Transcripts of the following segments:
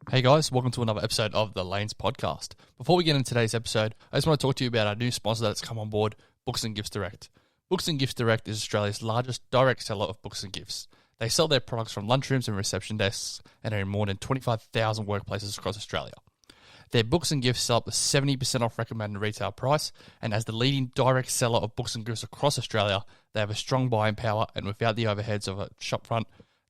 Hey guys, welcome to another episode of the Lanes Podcast. Before we get into today's episode, I just want to talk to you about our new sponsor that's come on board, Books and Gifts Direct. Books and Gifts Direct is Australia's largest direct seller of books and gifts. They sell their products from lunchrooms and reception desks and are in more than 25,000 workplaces across Australia. Their books and gifts sell up to 70% off recommended retail price, and as the leading direct seller of books and gifts across Australia, they have a strong buying power, and without the overheads of a shopfront,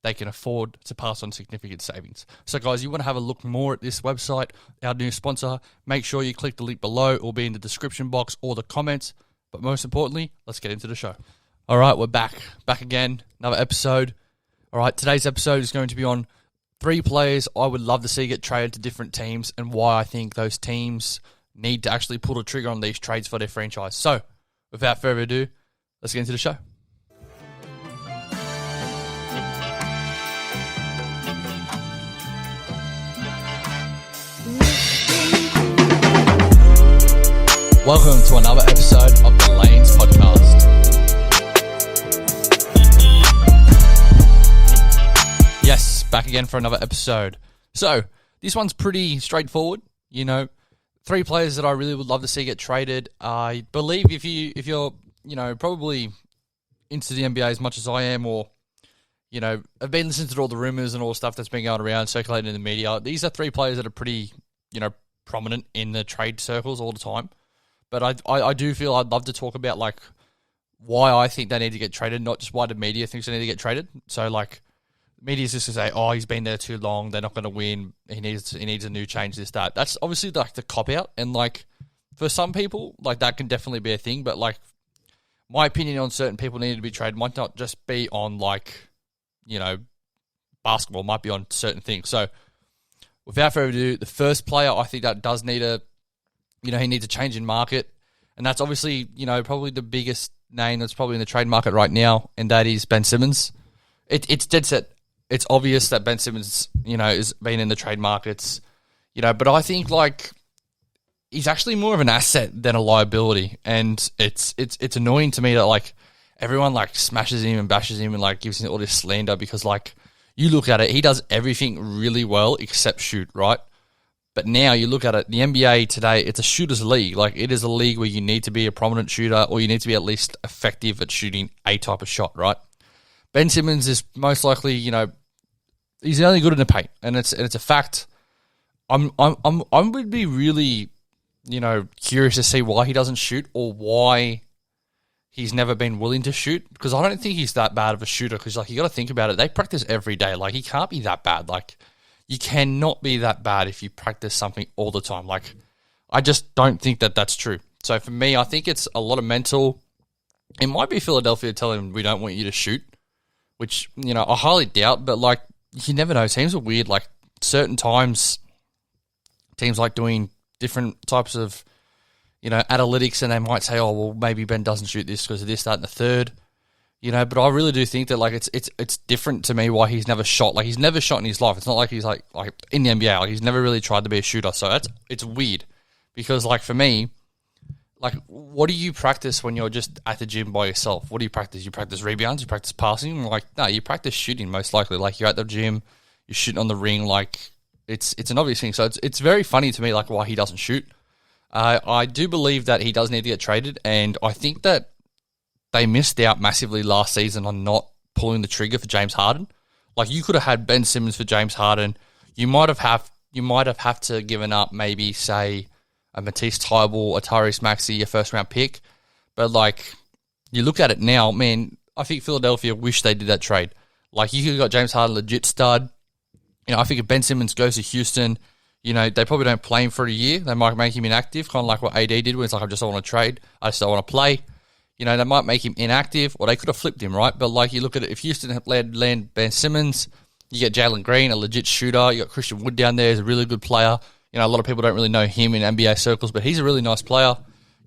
they can afford to pass on significant savings. So guys, you want to have a look more at this website, our new sponsor, make sure you click the link below. It will be in the description box or the comments. But most importantly, let's get into the show. All right, we're back again, another episode. All right, today's episode is going to be on 3 players I would love to see get traded to different teams and why I think those teams need to actually pull the trigger on these trades for their franchise. So, without further ado, let's get into the show. Welcome to another episode of the Lanes Podcast. Yes, back again for another episode. So, this one's pretty straightforward. 3 players that I really would love to see get traded. I believe if you're probably into the NBA as much as I am, or I've been listening to all the rumors and all the stuff that's been going around, circulating in the media. These are 3 players that are pretty, prominent in the trade circles all the time. But I do feel I'd love to talk about why I think they need to get traded, not just why the media thinks they need to get traded. So media's just to say, oh, he's been there too long, they're not going to win, he needs a new change, this, that. That's obviously the cop out, and for some people, that can definitely be a thing. But my opinion on certain people needing to be traded might not just be on basketball, might be on certain things. So without further ado, the first player I think that does need a he needs a change in market, and that's obviously, probably the biggest name that's probably in the trade market right now, and that is Ben Simmons. It's dead set. It's obvious that Ben Simmons, has been in the trade markets, but I think, he's actually more of an asset than a liability, and it's annoying to me that, everyone, smashes him and bashes him and, gives him all this slander because, you look at it, he does everything really well except shoot, right? But now you look at it, the NBA today, it's a shooter's league. It is a league where you need to be a prominent shooter, or you need to be at least effective at shooting a type of shot, right? Ben Simmons is most likely, he's only good in the paint, and it's a fact. I would be really, curious to see why he doesn't shoot, or why he's never been willing to shoot, because I don't think he's that bad of a shooter. Because you got to think about it, they practice every day. He can't be that bad. You cannot be that bad if you practice something all the time. I just don't think that that's true. So for me, I think it's a lot of mental. It might be Philadelphia telling him, we don't want you to shoot, which, I highly doubt. But, you never know. Teams are weird. Certain times, teams like doing different types of, analytics, and they might say, oh, well, maybe Ben doesn't shoot this because of this, that, and the third. But I really do think that it's different to me why he's never shot. He's never shot in his life. It's not like he's like in the NBA. He's never really tried to be a shooter. So it's weird because for me, what do you practice when you're just at the gym by yourself? What do you practice? You practice rebounds. You practice passing. No, you practice shooting most likely. You're at the gym, you're shooting on the ring. It's an obvious thing. So it's very funny to me why he doesn't shoot. I do believe that he does need to get traded, and I think that they missed out massively last season on not pulling the trigger for James Harden. You could have had Ben Simmons for James Harden. You might have to given up maybe, say, a Matisse Thybulle, a Tyrese Maxey, a first-round pick. But, you look at it now, man, I think Philadelphia wish they did that trade. You could have got James Harden, legit stud. I think if Ben Simmons goes to Houston, they probably don't play him for a year. They might make him inactive, kind of like what AD did, where it's I just don't want to trade. I just don't want to play. They might make him inactive, or they could have flipped him, right? But, you look at it, if Houston had land Ben Simmons, you get Jalen Green, a legit shooter. You got Christian Wood down there, he's a really good player. A lot of people don't really know him in NBA circles, but he's a really nice player.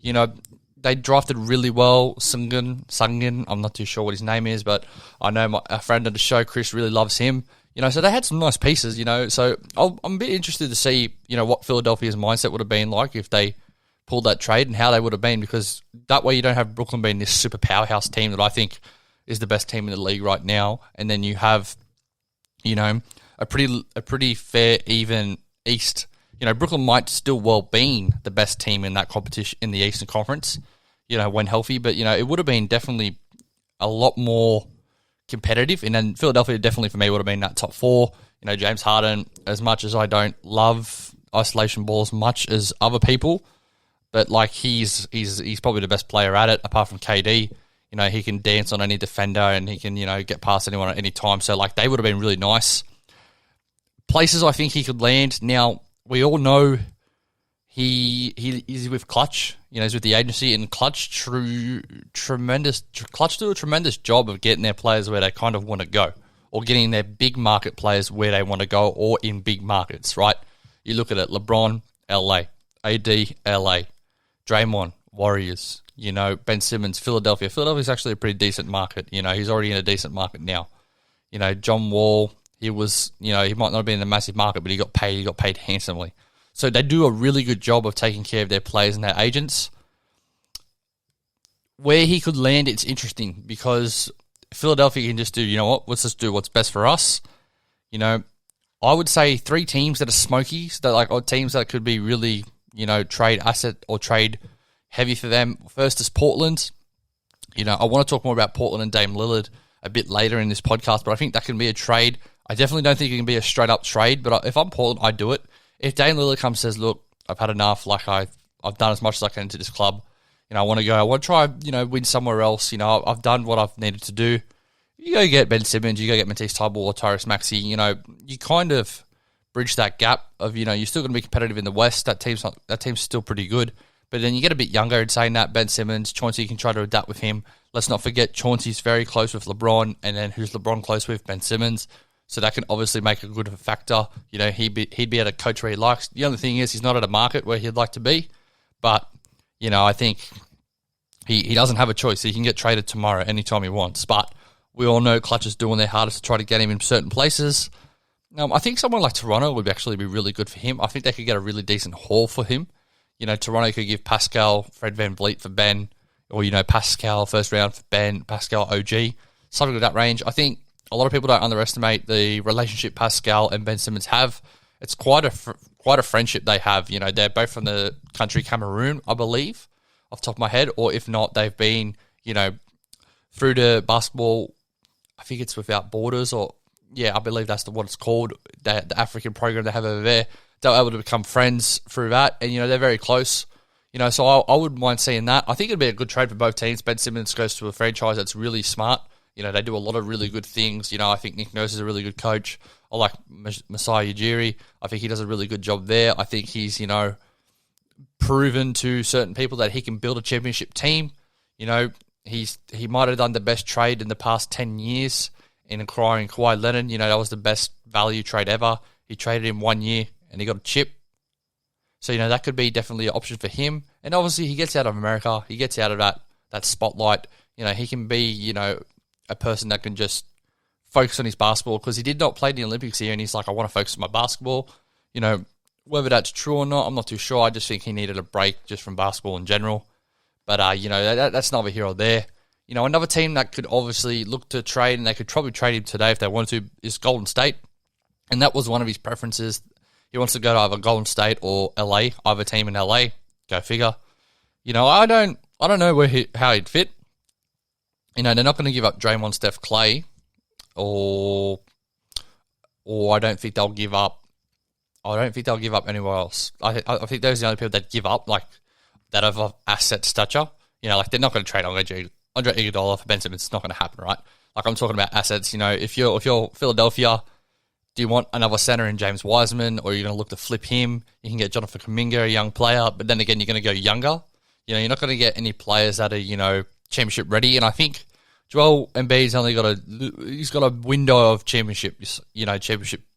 They drafted really well. Sungin, I'm not too sure what his name is, but I know a friend of the show, Chris, really loves him. So they had some nice pieces, So I'm a bit interested to see, what Philadelphia's mindset would have been like if they pulled that trade and how they would have been, because that way you don't have Brooklyn being this super powerhouse team that I think is the best team in the league right now, and then you have, a pretty fair, even East. You know, Brooklyn might still well be the best team in that competition in the Eastern Conference, you know, when healthy. But, you know, it would have been definitely a lot more competitive. And then Philadelphia definitely for me would have been that top 4. You know, James Harden, as much as I don't love isolation ball as much as other people, but like he's probably the best player at it apart from KD. You know, he can dance on any defender and he can, you know, get past anyone at any time. So like they would have been really nice. Places I think he could land. Now, we all know he is with Clutch. You know, he's with the agency, and Clutch do a tremendous job of getting their players where they kind of want to go, or getting their big market players where they want to go, or in big markets, right? You look at it, LeBron, LA, AD, LA, Draymond, Warriors, you know, Ben Simmons, Philadelphia. Philadelphia's actually a pretty decent market. You know, he's already in a decent market now. You know, John Wall, he was, you know, he might not have been in a massive market, but he got paid handsomely. So they do a really good job of taking care of their players and their agents. Where he could land, it's interesting because Philadelphia can just do, you know what, let's just do what's best for us. You know, I would say 3 teams that are smokies, that like, or teams that could be really, you know, trade asset or trade heavy for them. First is Portland. You know, I want to talk more about Portland and Dame Lillard a bit later in this podcast, but I think that can be a trade. I definitely don't think it can be a straight-up trade, but if I'm Portland, I'd do it. If Dame Lillard comes and says, look, I've had enough, like I've done as much as I can to this club, you know, I want to try, you know, win somewhere else, you know, I've done what I've needed to do. You go get Ben Simmons, you go get Matisse Thybulle or Tyrese Maxey, you know, you kind of bridge that gap of, you know, you're still going to be competitive in the West, that team's still pretty good, but then you get a bit younger in saying that, Ben Simmons, Chauncey, you can try to adapt with him. Let's not forget Chauncey's very close with LeBron, and then who's LeBron close with? Ben Simmons. So that can obviously make a good factor. You know, he'd be at a coach where he likes. The only thing is he's not at a market where he'd like to be. But, you know, I think he doesn't have a choice. He can get traded tomorrow anytime he wants. But we all know Clutch is doing their hardest to try to get him in certain places. I think someone like Toronto would actually be really good for him. I think they could get a really decent haul for him. You know, Toronto could give Pascal, Fred VanVleet for Ben, or, you know, Pascal first round for Ben, Pascal OG, something of that range. I think a lot of people don't underestimate the relationship Pascal and Ben Simmons have. It's quite a friendship they have. You know, they're both from the country Cameroon, I believe, off the top of my head. Or if not, they've been, you know, through the basketball, I think it's Without Borders, or, yeah, I believe that's what it's called, the African program they have over there. They were able to become friends through that. And, you know, they're very close. You know, so I wouldn't mind seeing that. I think it'd be a good trade for both teams. Ben Simmons goes to a franchise that's really smart. You know, they do a lot of really good things. You know, I think Nick Nurse is a really good coach. I like Masai Ujiri. I think he does a really good job there. I think he's, you know, proven to certain people that he can build a championship team. You know, he might have done the best trade in the past 10 years in acquiring Kawhi Leonard. You know, that was the best value trade ever. He traded him 1 year and he got a chip. So, you know, that could be definitely an option for him. And obviously he gets out of America. He gets out of that spotlight. You know, he can be, you know, a person that can just focus on his basketball, because he did not play in the Olympics here, and he's like, I want to focus on my basketball. You know, whether that's true or not, I'm not too sure. I just think he needed a break just from basketball in general. But, you know, that's neither here or there. You know, another team that could obviously look to trade, and they could probably trade him today if they wanted to, is Golden State. And that was one of his preferences. He wants to go to either Golden State or LA, either team in LA. Go figure. You know, I don't know how he'd fit. You know, they're not going to give up Draymond, Steph, Clay, or I don't think they'll give up. I don't think they'll give up anywhere else. I think those are the only people that give up, like, that have asset stature. You know, like, they're not going to trade Andre Iguodala for Ben Simmons. It's not going to happen, right? Like, I'm talking about assets. You know, if you're Philadelphia, do you want another center in James Wiseman, or are you going to look to flip him? You can get Jonathan Kuminga, a young player, but then again, you're going to go younger. You know, you're not going to get any players that are, you know, championship ready. And I think Joel Embiid's only got a window of championship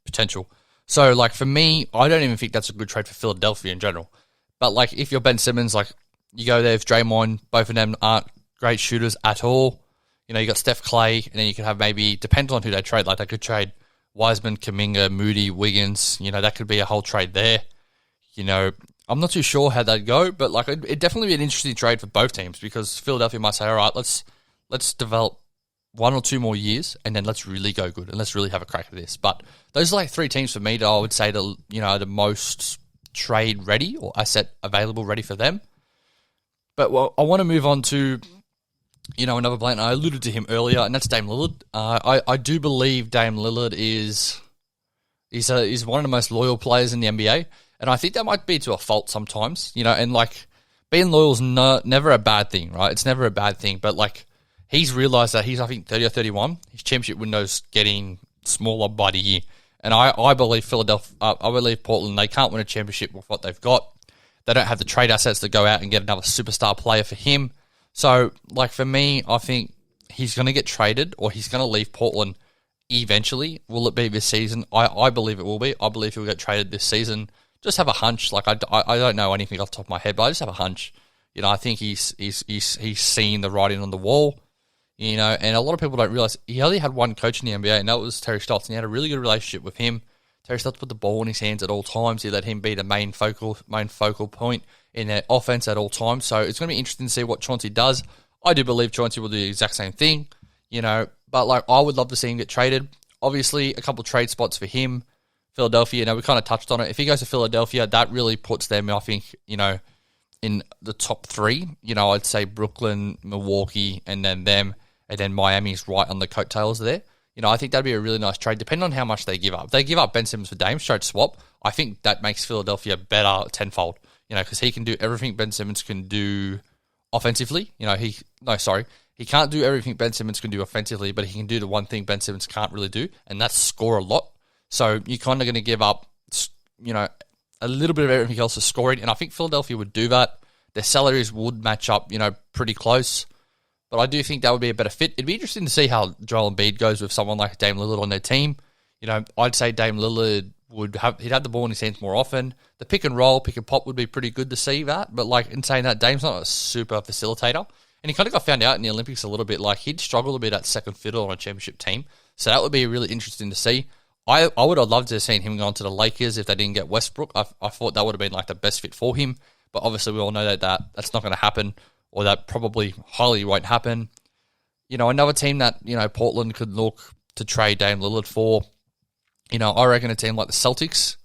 potential. So, like, for me, I don't even think that's a good trade for Philadelphia in general. But, like, if you're Ben Simmons, like, you go there with Draymond, both of them aren't great shooters at all. You know, you got Steph, Clay, and then you could have maybe, depends on who they trade, like, they could trade Wiseman, Kuminga, Moody, Wiggins. You know, that could be a whole trade there. You know, I'm not too sure how that'd go, but, like, it'd definitely be an interesting trade for both teams, because Philadelphia might say, all right, let's develop 1 or 2 more years, and then let's really go good and let's really have a crack at this. But those are like 3 teams for me that I would say that, are the most trade ready or asset available ready for them. But I want to move on to, another player. I alluded to him earlier, and that's Dame Lillard. I do believe Dame Lillard is one of the most loyal players in the NBA, and I think that might be to a fault sometimes, and like being loyal is never a bad thing, right? It's never a bad thing, but like he's realized that he's, I think, 30 or 31. His championship window's getting smaller by the year, and I believe I believe Portland, they can't win a championship with what they've got. They don't have the trade assets to go out and get another superstar player for him. So, like, for me, I think he's going to get traded or he's going to leave Portland eventually. Will it be this season? I believe it will be. I believe he'll get traded this season. Just have a hunch. Like, I don't know anything off the top of my head, but I just have a hunch. I think he's seen the writing on the wall, and a lot of people don't realize he only had one coach in the NBA, and that was Terry Stotts, and he had a really good relationship with him. Terry Stotts put the ball in his hands at all times. He let him be the main focal point in their offense at all times. So it's going to be interesting to see what Chauncey does. I do believe Chauncey will do the exact same thing, but like I would love to see him get traded. Obviously, a couple trade spots for him. Philadelphia, we kind of touched on it. If he goes to Philadelphia, that really puts them, I think, in the top 3. I'd say Brooklyn, Milwaukee, and then them, and then Miami's right on the coattails there. I think that'd be a really nice trade, depending on how much they give up. If they give up Ben Simmons for Dame, straight swap, I think that makes Philadelphia better tenfold, because he can do everything Ben Simmons can do offensively. He can't do everything Ben Simmons can do offensively, but he can do the one thing Ben Simmons can't really do, and that's score a lot. So you're kind of going to give up, a little bit of everything else for scoring, and I think Philadelphia would do that. Their salaries would match up, pretty close. But I do think that would be a better fit. It'd be interesting to see how Joel Embiid goes with someone like Dame Lillard on their team. I'd say Dame Lillard he'd have the ball in his hands more often. The pick and roll, pick and pop would be pretty good to see that. But like in saying that, Dame's not a super facilitator. And he kind of got found out in the Olympics a little bit. Like he'd struggle to be that second fiddle on a championship team. So that would be really interesting to see. I would have loved to have seen him go on to the Lakers if they didn't get Westbrook. I thought that would have been like the best fit for him. But obviously we all know that's not going to happen, or that probably highly won't happen. Another team that, Portland could look to trade Dame Lillard for, I reckon a team like the Celtics.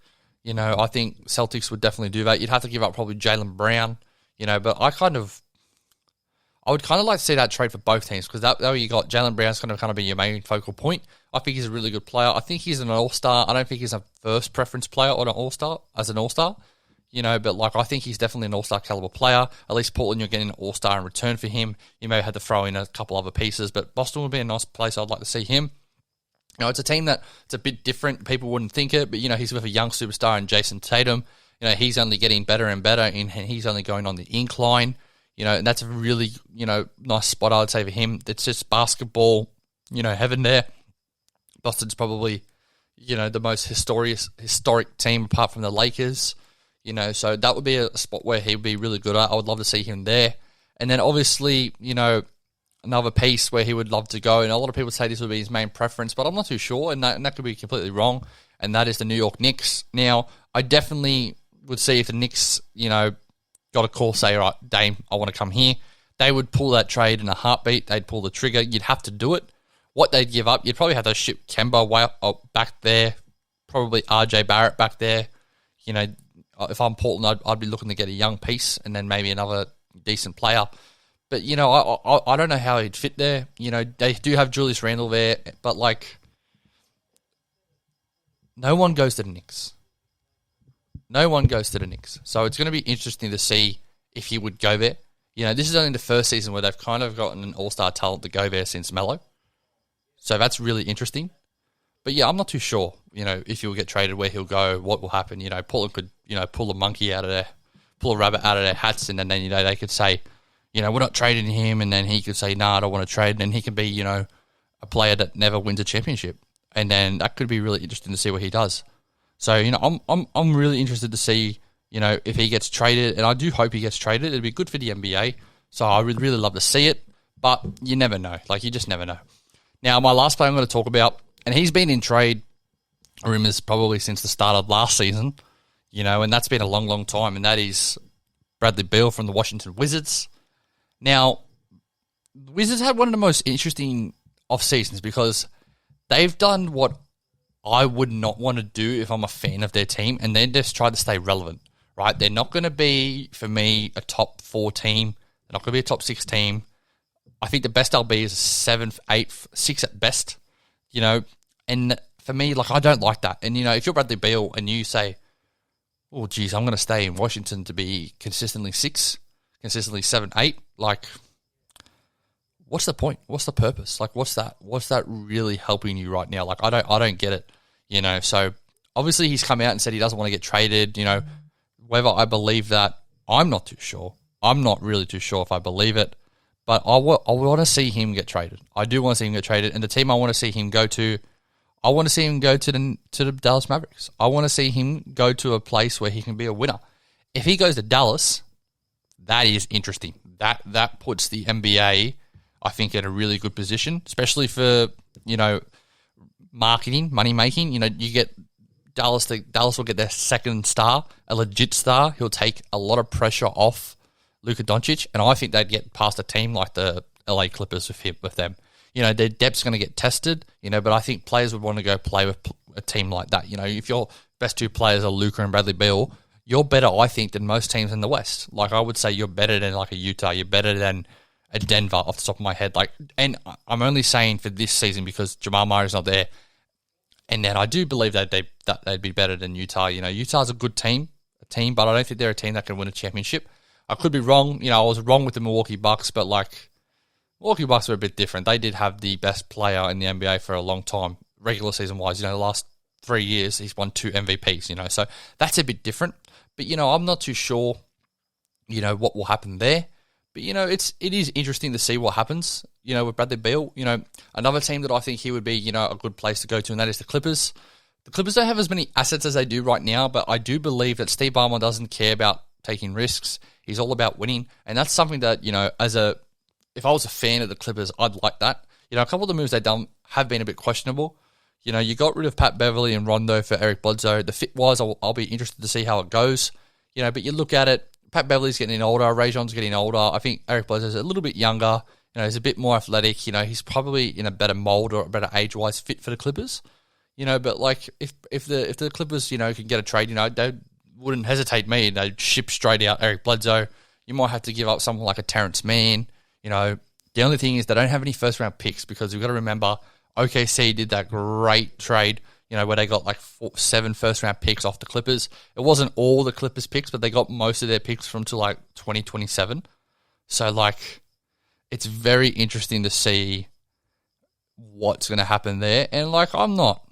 I think Celtics would definitely do that. You'd have to give up probably Jaylen Brown, but I would kind of like to see that trade for both teams, because that way you got Jaylen Brown's going to kind of be your main focal point. I think he's a really good player. I think he's an all-star. I don't think he's a first preference player on an all-star, but like I think he's definitely an all-star caliber player. At least Portland, you're getting an all-star in return for him. You may have to throw in a couple other pieces, but Boston would be a nice place. I'd like to see him. It's a team that it's a bit different. People wouldn't think it, but he's with a young superstar in Jason Tatum. He's only getting better and better, and he's only going on the incline. And that's a really, nice spot, I would say, for him. It's just basketball, heaven there. Boston's probably, the most historic team apart from the Lakers. So that would be a spot where he would be really good at. I would love to see him there. And then obviously, another piece where he would love to go, and a lot of people say this would be his main preference, but I'm not too sure, and that could be completely wrong, and that is the New York Knicks. Now, I definitely would see if the Knicks, got a call, say, all right, Dame, I want to come here. They would pull that trade in a heartbeat. They'd pull the trigger. You'd have to do it. What they'd give up, you'd probably have to ship Kemba way up back there, probably RJ Barrett back there. If I'm Portland, I'd be looking to get a young piece and then maybe another decent player. But, I don't know how he'd fit there. They do have Julius Randle there, but, like, no one goes to the Knicks. No one goes to the Knicks. So it's going to be interesting to see if he would go there. This is only the first season where they've kind of gotten an all-star talent to go there since Melo. So that's really interesting. But, yeah, I'm not too sure, if he'll get traded, where he'll go, what will happen. Portland could, pull a monkey out of their, pull a rabbit out of their hats, and then, they could say, we're not trading him, and then he could say, nah, I don't want to trade, and then he can be, a player that never wins a championship. And then that could be really interesting to see what he does. So, I'm really interested to see, if he gets traded, and I do hope he gets traded. It'd be good for the NBA. So I would really love to see it, but you never know. Like, you just never know. Now, my last player I'm going to talk about, and he's been in trade rumors probably since the start of last season, and that's been a long, long time, and that is Bradley Beal from the Washington Wizards. Now, the Wizards had one of the most interesting off seasons because they've done what I would not want to do if I'm a fan of their team, and they just try to stay relevant, right? They're not going to be, for me, a top 4 team. They're not going to be a top 6 team. I think the best they'll be is 7th, 8th, 6th at best, and for me, like, I don't like that. And, if you're Bradley Beal and you say, oh, geez, I'm going to stay in Washington to be consistently 6, consistently 7, 8, like, what's the point? What's the purpose? Like, what's that really helping you right now? Like, I don't get it, So, obviously, he's come out and said he doesn't want to get traded, Whether I believe that, I'm not too sure. I'm not really too sure if I believe it. But I want to see him get traded. I do want to see him get traded. And the team I want to see him go to, I want to see him go to the Dallas Mavericks. I want to see him go to a place where he can be a winner. If he goes to Dallas, that is interesting. That puts the NBA, I think, in a really good position, especially for, marketing, money making. You get Dallas will get their second star, a legit star. He'll take a lot of pressure off Luka Doncic, and I think they'd get past a team like the LA Clippers with them. Their depth's going to get tested, but I think players would want to go play with a team like that. If your best 2 players are Luka and Bradley Beal, you're better, I think, than most teams in the West. Like, I would say you're better than like a Utah. You're better than a Denver off the top of my head. Like, and I'm only saying for this season because Jamal Murray's not there. And then I do believe that they'd be better than Utah. Utah's a good team, but I don't think they're a team that can win a championship. I could be wrong. I was wrong with the Milwaukee Bucks, but like, Milwaukee Bucks are a bit different. They did have the best player in the NBA for a long time, regular season wise. The last 3 years he's won 2 MVPs. So that's a bit different. But I'm not too sure, what will happen there. But it is interesting to see what happens. With Bradley Beal. Another team that I think he would be, a good place to go to, and that is the Clippers. The Clippers don't have as many assets as they do right now, but I do believe that Steve Ballmer doesn't care about taking risks. He's all about winning, and that's something that if I was a fan of the Clippers, I'd like that. A couple of the moves they've done have been a bit questionable. You got rid of Pat Beverly and Rondo for Eric Bledsoe. The fit-wise, I'll be interested to see how it goes. But you look at it, Pat Beverly's getting older, Rajon's getting older. I think Eric Bledsoe's a little bit younger. He's a bit more athletic. He's probably in a better mold or a better age-wise fit for the Clippers. But like if the Clippers, can get a trade, they wouldn't hesitate me. They'd ship straight out Eric Bledsoe. You might have to give up someone like a Terrence Mann. The only thing is they don't have any first-round picks because we've got to remember OKC did that great trade, where they got like 7 first-round picks off the Clippers. It wasn't all the Clippers picks, but they got most of their picks from to like 2027. So like, it's very interesting to see what's going to happen there. And like, I'm not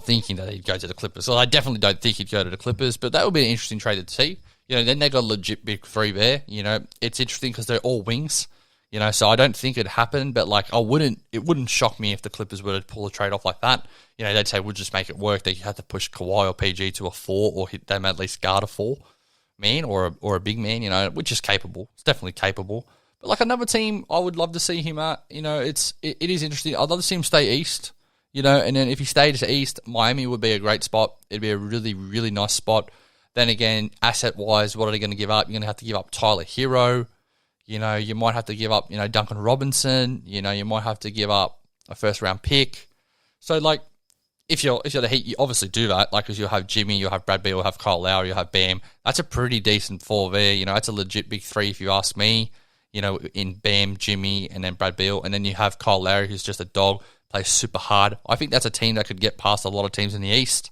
thinking that he'd go to the Clippers. Well, I definitely don't think he'd go to the Clippers, but that would be an interesting trade to see. Then they got a legit big 3 there. It's interesting because they're all wings. So I don't think it'd happen, but like, it wouldn't shock me if the Clippers were to pull a trade off like that. They'd say, we'll just make it work. They had to push Kawhi or PG to a 4 or hit them at least guard a 4 man or a big man, which is capable. It's definitely capable. But like another team, I would love to see him at, it is interesting. I'd love to see him stay east. And then if he stayed to East, Miami would be a great spot. It'd be a really, really nice spot. Then again, asset-wise, what are they going to give up? You're going to have to give up Tyler Hero. You might have to give up, Duncan Robinson. You might have to give up a first-round pick. So, like, if you're the Heat, you obviously do that. Like, because you'll have Jimmy, you'll have Brad Beal, you'll have Kyle Lowry, you'll have Bam. That's a pretty decent 4 there. That's a legit big 3 if you ask me. In Bam, Jimmy, and then Brad Beal. And then you have Kyle Lowry, who's just a dog, plays super hard. I think that's a team that could get past a lot of teams in the East.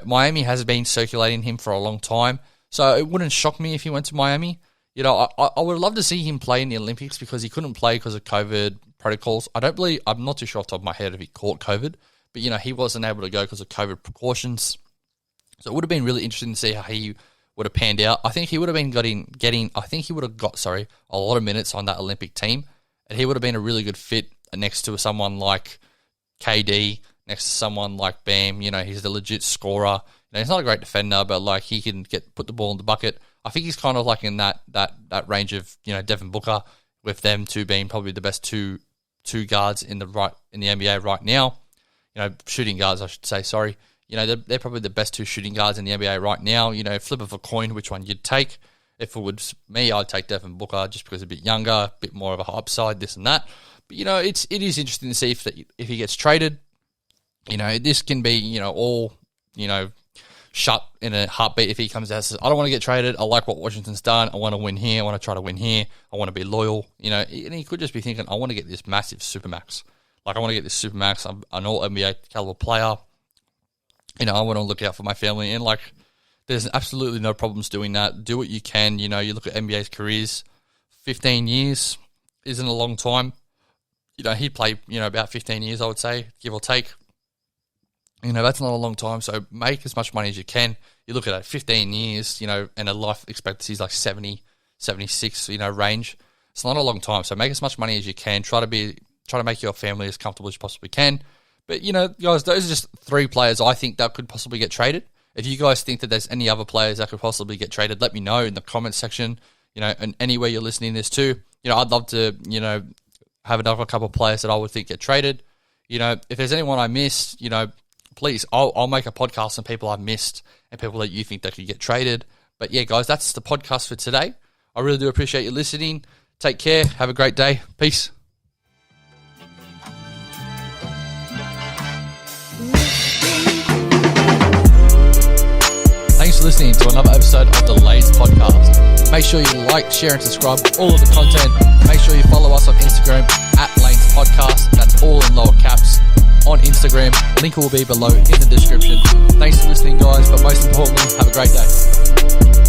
Miami has been circulating him for a long time. So it wouldn't shock me if he went to Miami. I would love to see him play in the Olympics because he couldn't play because of COVID protocols. I'm not too sure off the top of my head if he caught COVID, but he wasn't able to go because of COVID precautions. So it would have been really interesting to see how he would have panned out. I think he would have been got a lot of minutes on that Olympic team, and he would have been a really good fit next to someone like KD, next to someone like Bam. He's the legit scorer. He's not a great defender, but like he can put the ball in the bucket. I think he's kind of like in that range of Devin Booker, with them two being probably the best two guards in the NBA right now. Shooting guards, I should say. Sorry. They're probably the best 2 shooting guards in the NBA right now. Flip of a coin, which one you'd take. If it was me, I'd take Devin Booker just because he's a bit younger, a bit more of a upside, this and that. But, it is interesting to see if he gets traded. This can be, all, shut in a heartbeat if he comes out and says, I don't want to get traded. I like what Washington's done. I want to win here. I want to try to win here. I want to be loyal. And he could just be thinking, I want to get this massive supermax. Like, I want to get this supermax. I'm an all-NBA caliber player. I want to look out for my family. And, there's absolutely no problems doing that. Do what you can. You look at NBA's careers. 15 years isn't a long time. He played, about 15 years, I would say, give or take. That's not a long time. So make as much money as you can. You look at it, 15 years, and a life expectancy is like 70, 76, range. It's not a long time. So make as much money as you can. Try to make your family as comfortable as you possibly can. But, guys, those are just 3 players I think that could possibly get traded. If you guys think that there's any other players that could possibly get traded, let me know in the comments section, and anywhere you're listening to this too. I'd love to, have another couple of players that I would think get traded. If there's anyone I missed, please, I'll make a podcast on people I've missed and people that you think that could get traded. But yeah, guys, that's the podcast for today. I really do appreciate you listening. Take care. Have a great day. Peace. Thanks for listening to another episode of the Lanes Podcast. Make sure you like, share, and subscribe all of the content. Make sure you follow us on Instagram at Lanes Podcast. That's all in lower caps on Instagram. Link will be below in the description. Thanks for listening, guys, but most importantly, have a great day.